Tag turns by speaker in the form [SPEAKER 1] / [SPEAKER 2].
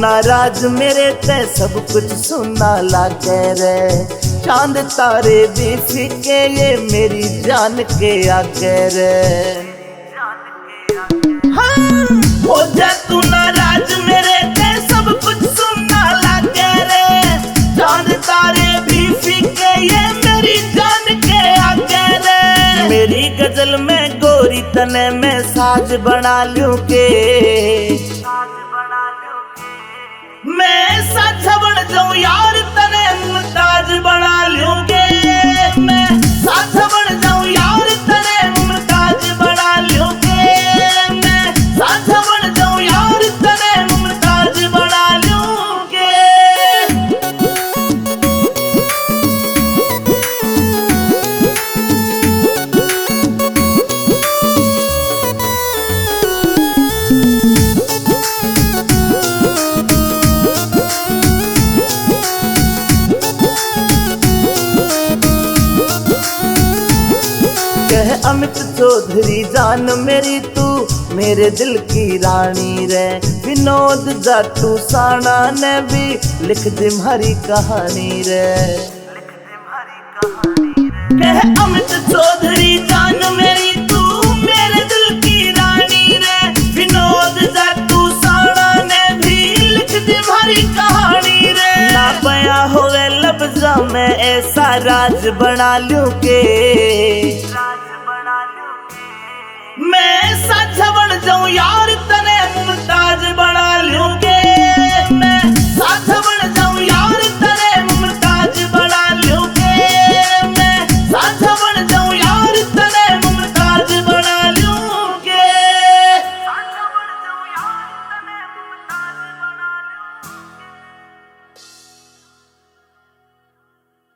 [SPEAKER 1] नाराज मेरे ते सब कुछ सुना लागे रे। चांद तारे भी फीके ये मेरी जान के आगे रे। हाँ, हो जा तू नाराज मेरे ते सब कुछ सुना लागे रे। चांद तारे भी फीके ये मेरी जान के आगे रे। मेरी गजल में गोरी तने में साज बना लूं के, मैं साझा बन जाऊं यार तने मुमताज बना लूं के। मैं साझा बन जाऊं यार तने मुमताज बना लूं के। मैं साझा बन जाऊं यार तने मुमताज बना लूं के। अमित चौधरी जान मेरी तू मेरे दिल की रानी रे। विनोद जाटू साना ने भी लिख दी हमारी कहानी रे। कह अमित चौधरी जान मेरी तू मेरे दिल की रानी रे। विनोद जाटू साना ने भी लिख दी हमारी कहानी रे। ना बया होवे लफ्ज़ों में ऐसा राज बना लूं के, मैं साझा बन जाऊं यार तने मुमताज बना